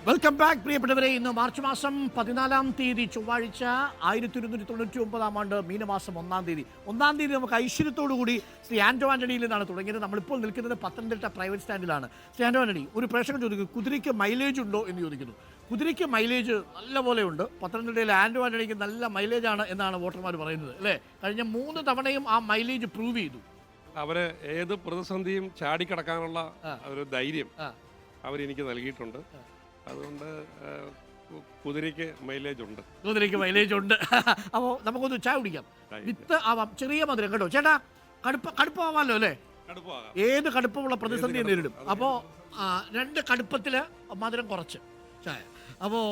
Welcome back പ്രിയപ്പെട്ടവരെ. ഇന്ന് March മാസം 14-ാം തീയതി ചൊവ്വാഴ്ച 1299-ാം ആണ്ട് മീനമാസം 1-ാം തീയതി നമുക്ക് ഐശ്വര്യത്തോടു കൂടി ശ്രീ ആന്റോ ആന്റണിയിൽ നിന്നാണ് തുടങ്ങിയത്. നമ്മളിപ്പോൾ നിൽക്കുന്നത് പത്തനംതിട്ട പ്രൈവറ്റ് സ്റ്റാൻഡിലാണ്. ശ്രീ ആന്റോ ആന്റണി, ഒരു പ്രേക്ഷകൻ ചോദിക്കുന്നു, കുതിരയ്ക്ക് മൈലേജ് ഉണ്ടോ എന്ന് ചോദിക്കുന്നു. കുതിരയ്ക്ക് മൈലേജ് നല്ലപോലെ ഉണ്ട്. പത്തനംതിട്ടയിൽ ആന്റോ ആന്റണിക്ക് നല്ല മൈലേജാണ് എന്നാണ് വോട്ടർമാർ പറയുന്നത്, അല്ലേ? കഴിഞ്ഞ 3 തവണയും ആ മൈലേജ് പ്രൂവ് ചെയ്തു. അവര് ഏത് പ്രതിസന്ധിയും ചാടിക്കടക്കാനുള്ള ഒരു ധൈര്യം അവരെനിക്ക് നൽകിയിട്ടുണ്ട്. അതുകൊണ്ട് കുതിരയ്ക്ക് മൈലേജ് ഉണ്ട്. അപ്പോൾ നമുക്കൊന്ന് ചായ കുടിക്കാം. വിത്ത് ആവാം, ചെറിയ മധുരം കേട്ടോ ചേട്ടാ. കടുപ്പമാവാമല്ലോ അല്ലേ? ഏത് കടുപ്പമുള്ള പ്രതിസന്ധിയെ നേരിടും. അപ്പോൾ 2 കടുപ്പത്തില് മധുരം കുറച്ച് ചായ. അപ്പോൾ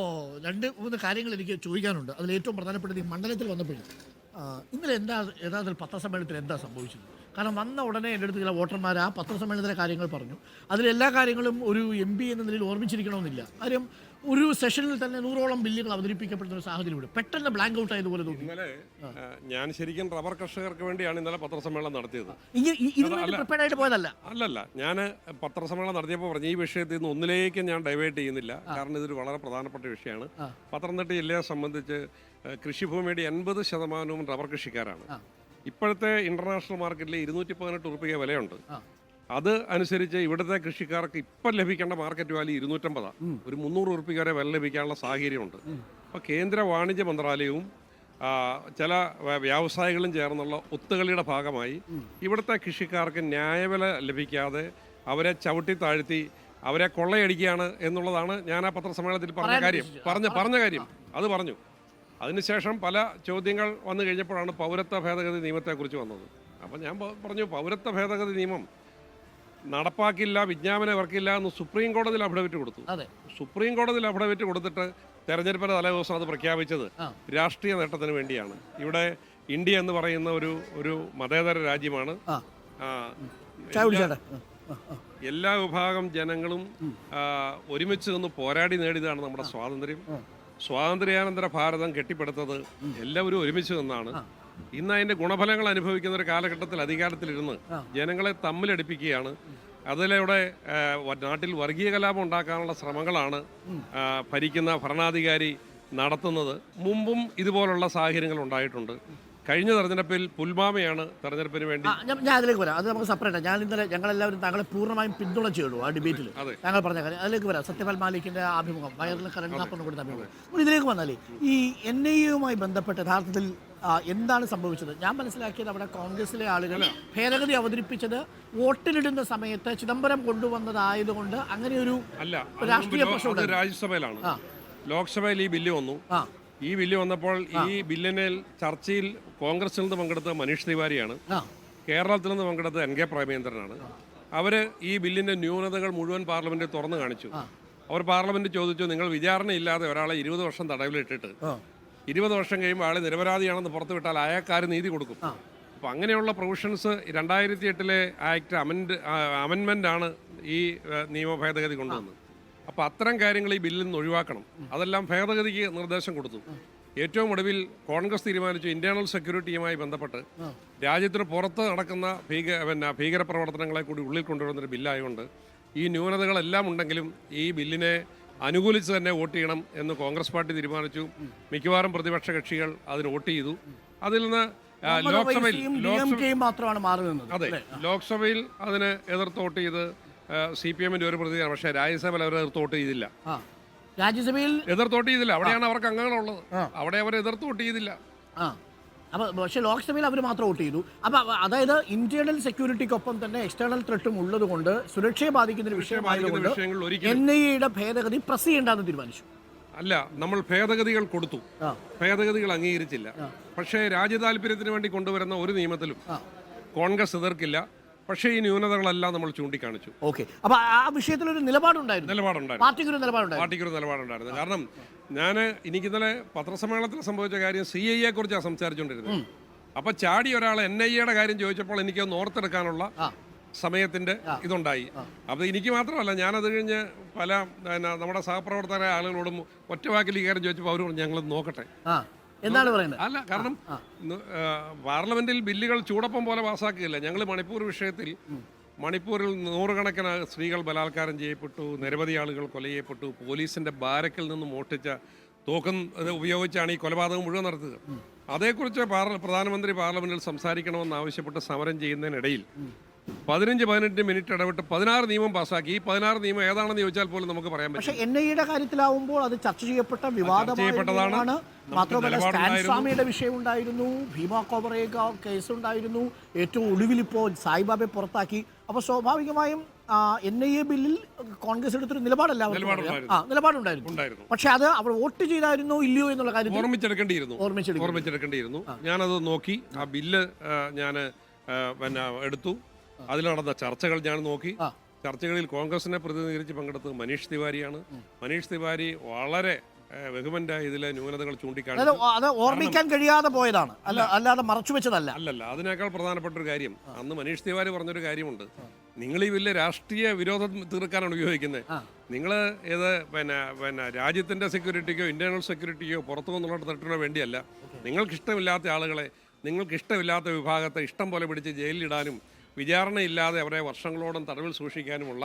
2-3 കാര്യങ്ങൾ എനിക്ക് ചോദിക്കാനുണ്ട്. അതിൽ ഏറ്റവും പ്രധാനപ്പെട്ടത് ഈ മണ്ഡലത്തിൽ വന്നപ്പോഴും ഇന്നലെ യഥാർത്ഥത്തിൽ പത്രസമ്മേളനത്തിൽ എന്താ സംഭവിച്ചത്? കാരണം വന്ന ഉടനെ എൻ്റെ അടുത്ത് ചില വോട്ടർമാർ ആ പത്രസമ്മേളനത്തിലെ കാര്യങ്ങൾ പറഞ്ഞു. അതിലെല്ലാ കാര്യങ്ങളും ഒരു MP എന്ന നിലയിൽ ഓർമ്മിച്ചിരിക്കണമെന്നില്ല. കാര്യം ഒരു സെഷനിൽ തന്നെ 100ഓളം ബില്ലുകൾ അവതരിപ്പിക്കപ്പെടുന്ന ഒരു സാഹചര്യമുണ്ട്. പെട്ടെന്ന് ബ്ലാങ്ക് ഔട്ട് ആയതുപോലെ തോന്നി. ഇന്നലെ ഞാൻ ശരിക്കും റബ്ബർ കർഷകർക്ക് വേണ്ടിയാണ് ഇന്നലെ പത്രസമ്മേളനം നടത്തിയത്. പ്രിപ്പയർഡ് ആയിട്ട് പോയതല്ല. അല്ലല്ല, ഞാൻ പത്രസമ്മേളനം നടത്തിയപ്പോൾ പറഞ്ഞു ഈ വിഷയത്തിൽ നിന്ന് ഒന്നിലേക്ക് ഞാൻ ഡൈവേർട്ട് ചെയ്യുന്നില്ല. കാരണം ഇതൊരു വളരെ പ്രധാനപ്പെട്ട വിഷയമാണ്. പത്തനംതിട്ട ജില്ലയെ സംബന്ധിച്ച് കൃഷിഭൂമിയുടെ 80% റബ്ബർ കൃഷിക്കാരാണ്. ഇപ്പോഴത്തെ ഇന്റർനാഷണൽ മാർക്കറ്റിൽ 218 രൂപ വിലയുണ്ട്. അത് അനുസരിച്ച് ഇവിടുത്തെ കൃഷിക്കാർക്ക് ഇപ്പം ലഭിക്കേണ്ട മാർക്കറ്റ് വാല്യൂ 250. ഒരു 300 രൂപ വരെ വില ലഭിക്കാനുള്ള സാഹചര്യമുണ്ട്. അപ്പോൾ കേന്ദ്ര വാണിജ്യ മന്ത്രാലയവും ചില വ്യവസായികളും ചേർന്നുള്ള ഒത്തുകളിയുടെ ഭാഗമായി ഇവിടുത്തെ കൃഷിക്കാർക്ക് ന്യായവില ലഭിക്കാതെ അവരെ ചവിട്ടി താഴ്ത്തി അവരെ കൊള്ളയടിക്കുകയാണ് എന്നുള്ളതാണ് ഞാൻ ആ പത്രസമ്മേളനത്തിൽ പറഞ്ഞ കാര്യം. അത് പറഞ്ഞു. അതിനുശേഷം പല ചോദ്യങ്ങൾ വന്നു കഴിഞ്ഞപ്പോഴാണ് പൗരത്വ ഭേദഗതി നിയമത്തെക്കുറിച്ച് വന്നത്. അപ്പം ഞാൻ പറഞ്ഞു, പൗരത്വ ഭേദഗതി നിയമം നടപ്പാക്കില്ല, വിജ്ഞാപനം ഇറക്കില്ല എന്ന് സുപ്രീം കോടതിയിൽ അഫിഡവിറ്റ് കൊടുത്തു. സുപ്രീം കോടതിയിൽ അഫിഡവിറ്റ് കൊടുത്തിട്ട് തെരഞ്ഞെടുപ്പിന്റെ തലേദിവസം അത് പ്രഖ്യാപിച്ചത് രാഷ്ട്രീയ നേട്ടത്തിന് വേണ്ടിയാണ്. ഇവിടെ ഇന്ത്യ എന്ന് പറയുന്ന ഒരു മതേതര രാജ്യമാണ്. എല്ലാ വിഭാഗം ജനങ്ങളും ഒരുമിച്ച് നിന്ന് പോരാടി നേടിയതാണ് നമ്മുടെ സ്വാതന്ത്ര്യം. സ്വാതന്ത്ര്യാനന്തര ഭാരതം കെട്ടിപ്പടുത്തത് എല്ലാവരും ഒരുമിച്ച് നിന്നാണ്. ഇന്ന് അതിന്റെ ഗുണഫലങ്ങൾ അനുഭവിക്കുന്ന ഒരു കാലഘട്ടത്തിൽ അധികാരത്തിലിരുന്ന് ജനങ്ങളെ തമ്മിലടിപ്പിക്കുകയാണ്. അതിലൂടെ നാട്ടിൽ വർഗീയ കലാപം ഉണ്ടാക്കാനുള്ള ശ്രമങ്ങളാണ് ഭരിക്കുന്ന ഭരണാധികാരി നടത്തുന്നത്. മുമ്പും ഇതുപോലുള്ള സാഹചര്യങ്ങൾ ഉണ്ടായിട്ടുണ്ട്. കഴിഞ്ഞ തെരഞ്ഞെടുപ്പിൽ പുൽവാമയാണ് തെരഞ്ഞെടുപ്പിന് വേണ്ടി. ഞാൻ അതിലേക്ക് വരാം, അത് നമുക്ക് സെപ്പറേറ്റ്. ഞാൻ ഇന്നലെ ഞങ്ങളെല്ലാവരും താങ്കളെ പൂർണ്ണമായും പിന്തുണച്ചു ആ ഡിബേറ്റിൽ. താങ്കൾ പറഞ്ഞ കാര്യം അതിലേക്ക് വരാം. സത്യപാൽ മാലിക്കിന്റെ അഭിമുഖം, വയറിൽ കറണ്ട് കൊടുത്ത അഭിമുഖം. ഇതിലേക്ക് വന്നാലേ ഈ NIA-യുമായി ബന്ധപ്പെട്ട് യഥാർത്ഥത്തിൽ എന്താണ് സംഭവിച്ചത്? ഞാൻ മനസ്സിലാക്കിയത് അവിടെ കോൺഗ്രസിലെ ആളുകൾ ഭേദഗതി അവതരിപ്പിച്ചത് വോട്ടിലിടുന്ന സമയത്ത് ചിദംബരം കൊണ്ടുവന്നതായതുകൊണ്ട് അങ്ങനെ ഒരു രാഷ്ട്രീയ പ്രശ്നം. രാജ്യസഭയിലാണ്. ലോക്സഭയിൽ ഈ ബില്ല് വന്നു. ഈ ബില്ല് വന്നപ്പോൾ ഈ ബില്ലിനെ ചർച്ചയിൽ കോൺഗ്രസിൽ നിന്ന് പങ്കെടുത്ത മനീഷ് തിവാരിയാണ്, കേരളത്തിൽ നിന്ന് പങ്കെടുത്ത NK പ്രേമചന്ദ്രനാണ്. അവര് ഈ ബില്ലിന്റെ ന്യൂനതകൾ മുഴുവൻ പാർലമെന്റിൽ തുറന്നു കാണിച്ചു. അവർ പാർലമെന്റ് ചോദിച്ചു, നിങ്ങൾ വിചാരണയില്ലാതെ ഒരാളെ 20 വർഷം തടവിലിട്ടിട്ട് 20 വർഷം കഴിയുമ്പോൾ ആളെ നിരപരാധിയാണെന്ന് പുറത്തുവിട്ടാൽ അയാൾക്കാർ നീതി കൊടുക്കും. അപ്പോൾ അങ്ങനെയുള്ള പ്രൊവിഷൻസ് 2008 ആക്ട് അമെൻമെന്റ് ആണ് ഈ നിയമ ഭേദഗതി കൊണ്ടുവന്നത്. അപ്പോൾ അത്തരം കാര്യങ്ങൾ ഈ ബില്ലിൽ നിന്ന് ഒഴിവാക്കണം. അതെല്ലാം ഭേദഗതിക്ക് നിർദ്ദേശം കൊടുത്തു. ഏറ്റവും ഒടുവിൽ കോൺഗ്രസ് തീരുമാനിച്ചു ഇന്റേണൽ സെക്യൂരിറ്റിയുമായി ബന്ധപ്പെട്ട് രാജ്യത്തിന് പുറത്ത് നടക്കുന്ന ഭീകരപ്രവർത്തനങ്ങളെ കൂടി ഉള്ളിൽ കൊണ്ടുവരുന്നൊരു ബില്ലായതുകൊണ്ട് ഈ ന്യൂനതകളെല്ലാം ഉണ്ടെങ്കിലും ഈ ബില്ലിനെ അനുകൂലിച്ച് തന്നെ വോട്ട് ചെയ്യണം എന്ന് കോൺഗ്രസ് പാർട്ടി തീരുമാനിച്ചു. മിക്കവാറും പ്രതിപക്ഷ കക്ഷികൾ അതിന് വോട്ട് ചെയ്തു. അതിൽ നിന്ന് ലോക്സഭയിൽ അതിന് എതിർത്ത് വോട്ട് ചെയ്ത് CPM-ന്റെ ഒരു പ്രതിയാണ്. പക്ഷേ രാജ്യസഭയിൽ അവർ എതിർത്ത് വോട്ട് ചെയ്തില്ല. രാജ്യസഭയിൽ എതിർത്ത് വോട്ട് ചെയ്തില്ല. അവിടെയാണ് അവർക്ക് അംഗങ്ങളുള്ളത്. അവിടെ അവർ എതിർത്ത് വോട്ട് ചെയ്തില്ല. പക്ഷേ ലോക്സഭയിൽ അവർ മാത്രം വോട്ട് ചെയ്തു. അപ്പോൾ അതായത് ഇന്റേണൽ സെക്യൂരിറ്റിക്കൊപ്പം തന്നെ എക്സ്റ്റേണൽ ത്രെട്ടും ഉള്ളത് കൊണ്ട് സുരക്ഷയെ ബാധിക്കുന്ന ഒരു വിഷയമായതുകൊണ്ട് NIA-യുടെ ഭേദഗതി പ്രസ് ചെയ്യേണ്ടെന്ന് തീരുമാനിച്ചു. അല്ല, നമ്മൾ ഭേദഗതികൾ കൊടുത്തു, ഭേദഗതികൾ അംഗീകരിച്ചില്ല. പക്ഷേ രാജ്യതാല്പര്യത്തിന് വേണ്ടി കൊണ്ടുവരുന്ന ഒരു നിയമത്തിലും കോൺഗ്രസ് എതിർക്കില്ല. പക്ഷേ ഈ ന്യൂനതകളെല്ലാം നമ്മൾ ചൂണ്ടിക്കാണിച്ചു. ഓക്കെ, അപ്പോൾ ആ വിഷയത്തിൽ ഒരു നിലപാടുണ്ടായിരുന്നു. പാർട്ടിക്കൊരു നിലപാടുണ്ടായിരുന്നു. കാരണം എനിക്ക് ഇന്നലെ പത്രസമ്മേളനത്തിൽ സംഭവിച്ച കാര്യം CIA കുറിച്ചാണ് സംസാരിച്ചുകൊണ്ടിരുന്നത്. അപ്പൊ ചാടി ഒരാൾ NIA-യുടെ കാര്യം ചോദിച്ചപ്പോൾ എനിക്ക് ഓർത്തെടുക്കാനുള്ള സമയത്തിന്റെ ഇതുണ്ടായി. അപ്പൊ എനിക്ക് മാത്രമല്ല, ഞാനത് കഴിഞ്ഞ് പല നമ്മുടെ സഹപ്രവർത്തകരായ ആളുകളോടും ഒറ്റവാക്കിൽ ഈ കാര്യം ചോദിച്ചപ്പോൾ അവർ പറഞ്ഞു ഞങ്ങൾ നോക്കട്ടെ. എന്താണ് പറയുന്നത്? അല്ല, കാരണം പാർലമെന്റിൽ ബില്ലുകൾ ചൂടപ്പം പോലെ പാസ്സാക്കുകയില്ല. ഞങ്ങൾ മണിപ്പൂർ വിഷയത്തിൽ മണിപ്പൂരിൽ നൂറുകണക്കിന് സ്ത്രീകൾ ബലാത്കാരം ചെയ്യപ്പെട്ടു, നിരവധി ആളുകൾ കൊല ചെയ്യപ്പെട്ടു, പോലീസിൻ്റെ ബാരക്കിൽ നിന്ന് മോഷ്ടിച്ച തോക്കും അത് ഉപയോഗിച്ചാണ് ഈ കൊലപാതകം മുഴുവൻ നടത്തുക. അതേക്കുറിച്ച് പ്രധാനമന്ത്രി പാർലമെന്റിൽ സംസാരിക്കണമെന്ന് ആവശ്യപ്പെട്ട് സമരം ചെയ്യുന്നതിനിടയിൽ 15-18 മിനിറ്റ് ഇടവിട്ട് 16 നിയമം പാസ്സാക്കി. ഈ 16 നിയമം ഏതാണെന്ന് ചോദിച്ചാൽ പോലും നമുക്ക് പറയാൻ പറ്റും. പക്ഷേ NIA-യുടെ കാര്യത്തിലാവുമ്പോൾ അത് ചർച്ച ചെയ്യപ്പെട്ട വിവാദമാണ്. മാത്രമല്ല സ്റ്റാൻ സ്വാമിയുടെ വിഷയം ഉണ്ടായിരുന്നു, ഭീമ കോബറേഗ കേസ് ഉണ്ടായിരുന്നു, ഏറ്റവും ഒടുവിൽ ഇപ്പോൾ സായിബാബയെ പുറത്താക്കി. അപ്പോൾ സ്വാഭാവികമായും NIA ബില്ലിൽ കോൺഗ്രസ് എടുത്തൊരു നിലപാടുണ്ടായിരുന്നു. പക്ഷെ അത് അവർ വോട്ട് ചെയ്തായിരുന്നോ ഇല്ലയോ എന്നുള്ള കാര്യം ഓർമ്മിച്ചെടുക്കേണ്ടിയിരുന്നു. ഞാനത് നോക്കി, ആ ബില്ല് ഞാൻ എടുത്തു. അതിൽ നടന്ന ചർച്ചകൾ ഞാൻ നോക്കി. ചർച്ചകളിൽ കോൺഗ്രസിനെ പ്രതിനിധീകരിച്ച് പങ്കെടുത്തത് മനീഷ് തിവാരിയാണ്. മനീഷ് തിവാരി വളരെ വെഹുമന്റായി ഇതിലെ ന്യൂനതകൾ ചൂണ്ടിക്കാണിച്ചു. അത് ഓർമ്മിക്കാൻ കഴിയാതെ പോയതാണ്, അല്ലാതെ മറച്ചു വെച്ചതല്ല. അല്ലല്ല, അതിനേക്കാൾ പ്രധാനപ്പെട്ട ഒരു കാര്യം, അന്ന് മനീഷ് തിവാരി പറഞ്ഞൊരു കാര്യമുണ്ട്. നിങ്ങൾ ഈ വലിയ രാഷ്ട്രീയ വിരോധം തീർക്കാനാണ് ഉപയോഗിക്കുന്നത്. നിങ്ങൾ ഏത് രാജ്യത്തിന്റെ സെക്യൂരിറ്റിക്കോ ഇന്റേണൽ സെക്യൂരിറ്റിക്കോ പുറത്തു നിന്നുള്ള തട്ടിനോ വേണ്ടിയല്ല. നിങ്ങൾക്കിഷ്ടമില്ലാത്ത ആളുകളെ, നിങ്ങൾക്കിഷ്ടമില്ലാത്ത വിഭാഗത്തെ ഇഷ്ടം പോലെ പിടിച്ച് ജയിലിലിടാനും വിചാരണയില്ലാതെ അവരെ വർഷങ്ങളോളം തടവിൽ സൂക്ഷിക്കാനുമുള്ള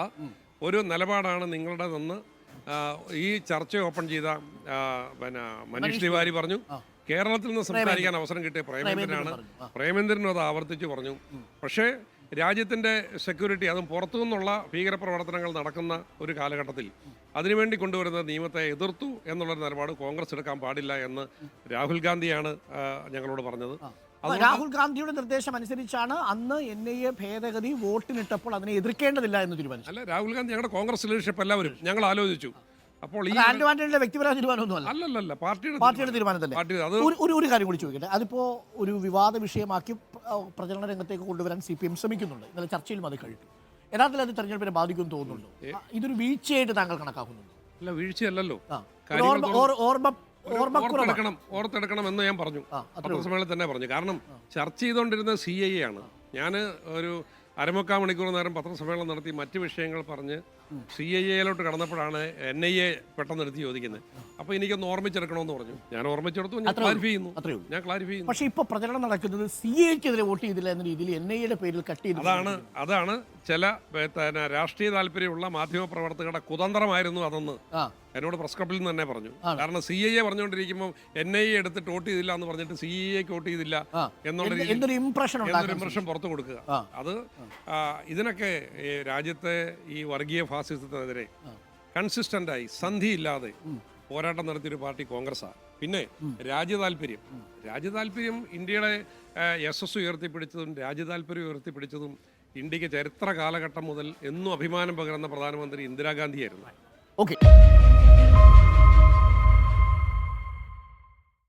ഒരു നിലപാടാണ് നിങ്ങളുടേതെന്ന് ഈ ചർച്ച ഓപ്പൺ ചെയ്ത മനീഷ് തിവാരി പറഞ്ഞു. കേരളത്തിൽ നിന്ന് സംസാരിക്കാൻ അവസരം കിട്ടിയ പ്രേമേന്ദ്രനാണ്. പ്രേമേന്ദ്രനും അത് ആവർത്തിച്ച് പറഞ്ഞു. പക്ഷേ രാജ്യത്തിൻ്റെ സെക്യൂരിറ്റി, അതും പുറത്തു നിന്നുള്ള ഭീകരപ്രവർത്തനങ്ങൾ നടക്കുന്ന ഒരു കാലഘട്ടത്തിൽ അതിനുവേണ്ടി കൊണ്ടുവരുന്ന നിയമത്തെ എതിർത്തു എന്നുള്ളൊരു നിലപാട് കോൺഗ്രസ് എടുക്കാൻ പാടില്ല എന്ന് രാഹുൽ ഗാന്ധിയാണ് ഞങ്ങളോട് പറഞ്ഞത്. രാഹുൽ ഗാന്ധിയുടെ നിർദ്ദേശം അനുസരിച്ചാണ് അന്ന് NIA ഭേദഗതി വോട്ടിനിട്ടപ്പോൾ അതിനെ എതിർക്കേണ്ടതില്ല എന്ന് തീരുമാനിച്ചു. അല്ല, രാഹുൽ ഗാന്ധി ഞങ്ങളുടെ കോൺഗ്രസ് ലീഡർഷിപ്പ് എല്ലാവരും ഞങ്ങൾ ആലോചിച്ചു. അപ്പോൾ ഈ വ്യക്തിപരമായ തീരുമാനമൊന്നുമല്ല, അല്ലല്ല, പാർട്ടിയുടെ തീരുമാനം തന്നെ. ഒരു കാര്യം കൂടി ചോദിക്കട്ടെ, അതിപ്പോ ഒരു വിവാദ വിഷയമാക്കി പ്രചരണ രംഗത്തേക്ക് കൊണ്ടുവരാൻ CPM ശ്രമിക്കുന്നുണ്ട്. ഇന്നലെ ചർച്ചയിലും അത് കഴിഞ്ഞു. യഥാർത്ഥത്തിൽ അത് തെരഞ്ഞെടുപ്പിനെ ബാധിക്കുമെന്ന് തോന്നുന്നുണ്ടോ? ഇതൊരു വീഴ്ചയായിട്ട് താങ്കൾ കണക്കാക്കുന്നുണ്ടോ? അല്ല, വീഴ്ചയല്ലല്ലോ. ഓർത്തെടുക്കണം എന്ന് ഞാൻ പറഞ്ഞു, പത്രസമ്മേളനത്തിൽ തന്നെ പറഞ്ഞു. കാരണം ചർച്ച ചെയ്തുകൊണ്ടിരുന്നത് CIA ആണ്. ഞാൻ ഒരു അരമുക്കാൽ മണിക്കൂർ നേരം പത്രസമ്മേളനം നടത്തി മറ്റു വിഷയങ്ങൾ പറഞ്ഞ് CIAയിലോട്ട് കടന്നപ്പോഴാണ് NIA പെട്ടെന്ന് എടുത്ത് ചോദിക്കുന്നത്. അപ്പോൾ എനിക്കൊന്ന് ഓർമ്മിച്ചെടുക്കണമെന്ന് പറഞ്ഞു. ഞാൻ ഓർമ്മിച്ചെടുത്തു, ഞാൻ ക്ലാരിഫൈ ചെയ്യുന്നു. പക്ഷേ ഇപ്പോൾ പ്രചരണം നടക്കുന്നത് CIAക്കെതിരെ വോട്ട് ചെയ്തില്ല എന്ന രീതിയിൽ NIAയുടെ പേരിൽ കട്ട് ചെയ്തു. അതാണ് ചില രാഷ്ട്രീയ താല്പര്യമുള്ള മാധ്യമ പ്രവർത്തകരുടെ കുതന്ത്രമായിരുന്നു അതെന്ന് എന്നോട് പ്രസ് ക്ലബിൽ നിന്ന് തന്നെ പറഞ്ഞു. കാരണം CIA പറഞ്ഞുകൊണ്ടിരിക്കുമ്പോൾ NIA എടുത്തിട്ട് വോട്ട് ചെയ്തില്ല എന്ന് പറഞ്ഞിട്ട് CIAക്ക് വോട്ട് ചെയ്തില്ല എന്നുള്ള ഇംപ്രഷൻ പുറത്തു കൊടുക്കുക. അത് ഇതിനൊക്കെ രാജ്യത്തെ ഈ വർഗീയ ഫാസിസത്തിനെതിരെ കൺസിസ്റ്റന്റായി സന്ധിയില്ലാതെ പോരാട്ടം നടത്തിയൊരു പാർട്ടി കോൺഗ്രസ്സാണ്. പിന്നെ രാജ്യതാല്പര്യം ഇന്ത്യയുടെ യശസ് ഉയർത്തിപ്പിടിച്ചതും രാജ്യതാല്പര്യം ഉയർത്തിപ്പിടിച്ചതും ഇന്ത്യക്ക് ചരിത്ര കാലഘട്ടം മുതൽ എന്നും അഭിമാനം പകരുന്ന പ്രധാനമന്ത്രി ഇന്ദിരാഗാന്ധിയായിരുന്നു. ഓക്കെ.